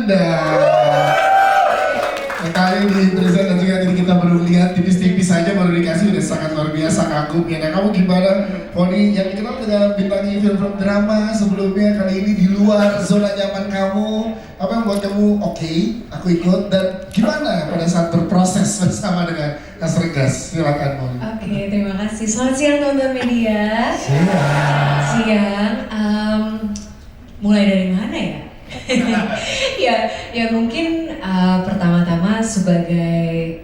Anda. Kali di present dan juga tadi kita baru lihat tipis-tipis saja baru dikasih udah sangat luar biasa kagumnya. Nah kamu gimana Poni yang dikenal dengan bintang film drama sebelumnya, kali ini di luar zona nyaman kamu, apa yang buat kamu oke, aku ikut, dan gimana pada saat berproses bersama dengan Mas Regas? Silakan Poni. Oke, terima kasih. Selamat siang teman-teman media. Siang. Mulai dari mana ya? ya mungkin pertama-tama sebagai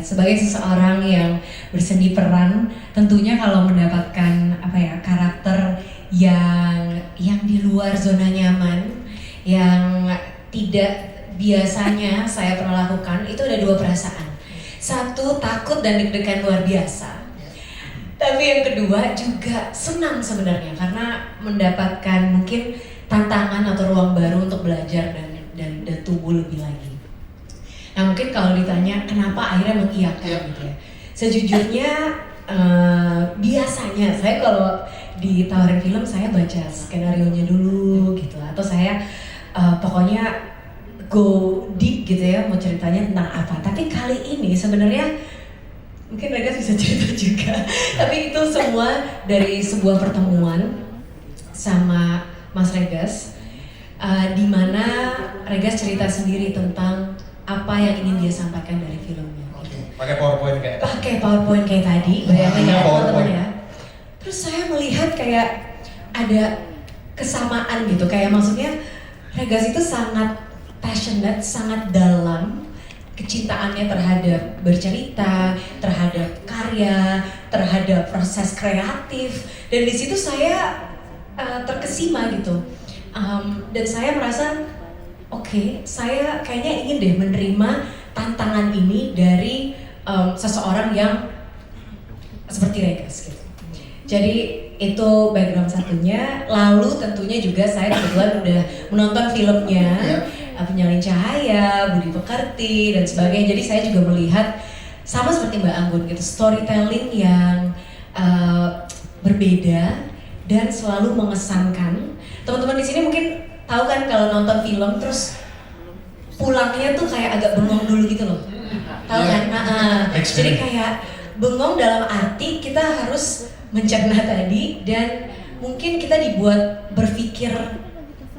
sebagai seseorang yang berseni peran, tentunya kalau mendapatkan karakter yang di luar zona nyaman, yang tidak biasanya saya pernah lakukan, itu ada dua perasaan. Satu, takut dan deg-degan luar biasa. Tapi yang kedua juga senang sebenarnya karena mendapatkan mungkin tantangan atau ruang baru untuk belajar dan tumbuh lebih lagi. Nah mungkin kalau ditanya kenapa akhirnya mengiyakan gitu ya. Sejujurnya biasanya saya kalau ditawarin film saya baca skenarionya dulu gitu, atau saya pokoknya go deep gitu ya, mau ceritanya tentang apa. Tapi kali ini sebenarnya mungkin Regas bisa cerita juga. Tapi itu semua dari sebuah pertemuan sama Mas Regas, di mana Regas cerita sendiri tentang apa yang ingin dia sampaikan dari filmnya. Pakai PowerPoint kayak tadi, bayangin ya teman-teman ya. Terus saya melihat kayak ada kesamaan gitu, kayak maksudnya Regas itu sangat passionate, sangat dalam kecintaannya terhadap bercerita, terhadap karya, terhadap proses kreatif, dan di situ saya terkesima gitu, dan saya merasa oke, saya kayaknya ingin deh menerima tantangan ini dari seseorang yang seperti Regas gitu. Jadi itu background satunya. Lalu tentunya juga saya kebetulan udah menonton filmnya, Penyalin Cahaya, Budi Pekerti dan sebagainya. Jadi saya juga melihat sama seperti Mbak Anggun gitu, storytelling yang berbeda dan selalu mengesankan. Teman-teman di sini mungkin tahu kan kalau nonton film terus pulangnya tuh kayak agak bengong dulu gitu loh. Tahu kan? Jadi kayak bengong dalam arti kita harus mencerna tadi, dan mungkin kita dibuat berpikir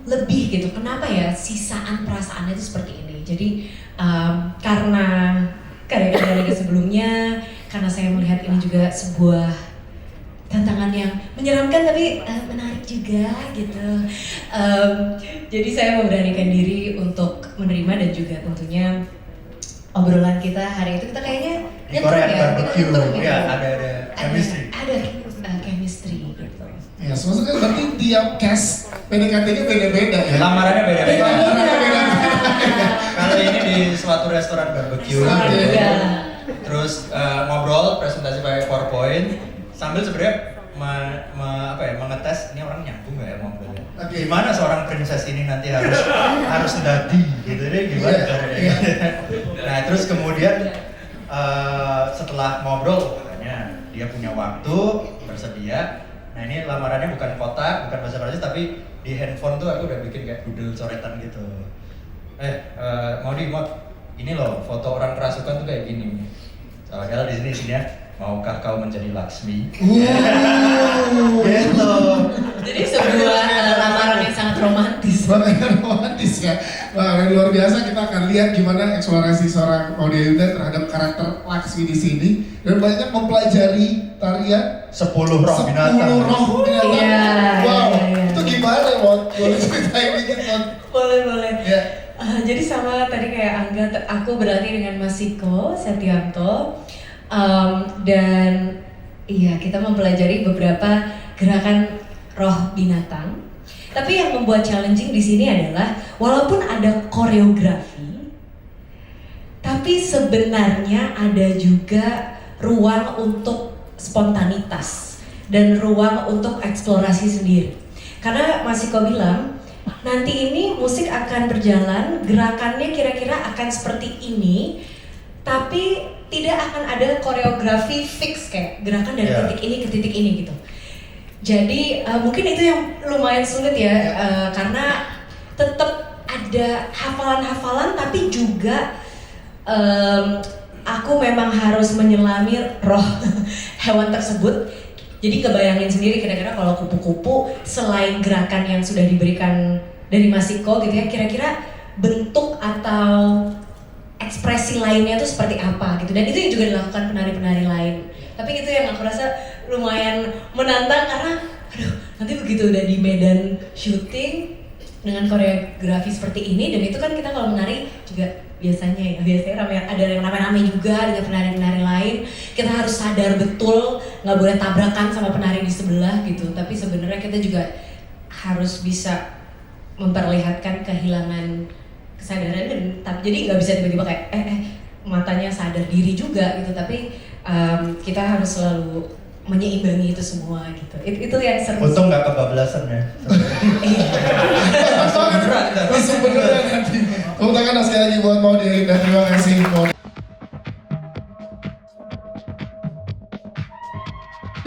lebih gitu. Kenapa ya sisaan perasaannya itu seperti ini? Jadi karena karya-karya sebelumnya, karena saya melihat ini juga sebuah tantangan yang menyeramkan tapi menarik juga gitu. Jadi saya memberanikan diri untuk menerima, dan juga tentunya obrolan kita hari itu kita kayaknya Korean barbecue, gitu. Ya ada chemistry. Ada chemistry gitu. Ya, maksudnya berarti tiap cast PDKT-nya beda-beda ya? Lamarannya beda-beda. Beda. Kalau ini di suatu restoran barbecue, terus ngobrol, presentasi pakai PowerPoint, sambil sebenarnya mengetes ini orang nyambung nggak ya ngobrolnya. Gimana seorang princess ini nanti harus dadi gitu deh, gimana caranya. Nah terus kemudian setelah ngobrol, makanya dia punya waktu, bersedia. Nah ini lamarannya bukan kotak, bukan bahasa Prancis, tapi di handphone tuh aku udah bikin kayak doodle coretan gitu. Mau ini loh foto orang kerasukan tuh kayak gini. Padahal di sini ya, maukah kau menjadi Laksmi? Gitu. Jadi sebuah lamaran yang sangat romantis. Romantis ya. Wah, luar biasa. Kita akan lihat gimana eksplorasi seorang Maudy Ayunda terhadap karakter Laksmi di sini, dan banyak mempelajari tarian 10 roh binatang. Wow, itu gimana Mon? Boleh ceritain dikit Mon? Boleh. Ya. Jadi sama tadi kayak Angga, aku berlatih dengan Mas Siko Setianto, dan iya kita mempelajari beberapa gerakan roh binatang. Tapi yang membuat challenging di sini adalah walaupun ada koreografi, tapi sebenarnya ada juga ruang untuk spontanitas dan ruang untuk eksplorasi sendiri. Karena Mas Siko bilang, nanti ini musik akan berjalan, gerakannya kira-kira akan seperti ini, tapi tidak akan ada koreografi fix kayak gerakan dari titik ini ke titik ini gitu. Jadi mungkin itu yang lumayan sulit ya, karena tetap ada ada hafalan-hafalan tapi juga aku memang harus menyelami roh hewan tersebut. Jadi kebayangin sendiri kira-kira kalau kupu-kupu selain gerakan yang sudah diberikan dari Masiko gitu ya, kira-kira bentuk atau ekspresi lainnya tuh seperti apa gitu. Dan itu yang juga dilakukan penari-penari lain. Tapi itu yang aku rasa lumayan menantang karena aduh, nanti begitu udah di medan syuting dengan koreografi seperti ini, dan itu kan kita kalau menari juga biasanya rame, ada yang rame-rame juga dengan penari-penari lain. Kita harus sadar betul nggak boleh tabrakan sama penari di sebelah gitu. Tapi sebenarnya kita juga harus bisa memperlihatkan kehilangan kesadaran dan jadi nggak bisa tiba-tiba kayak matanya sadar diri juga gitu. Tapi kita harus selalu menyeimbangi itu semua gitu. Itu yang seru. Untung nggak kebablasan ya. Langsung beneran nanti. Tepuk tangan sekali lagi buat Maudy Ayunda. Terima kasih Maudy.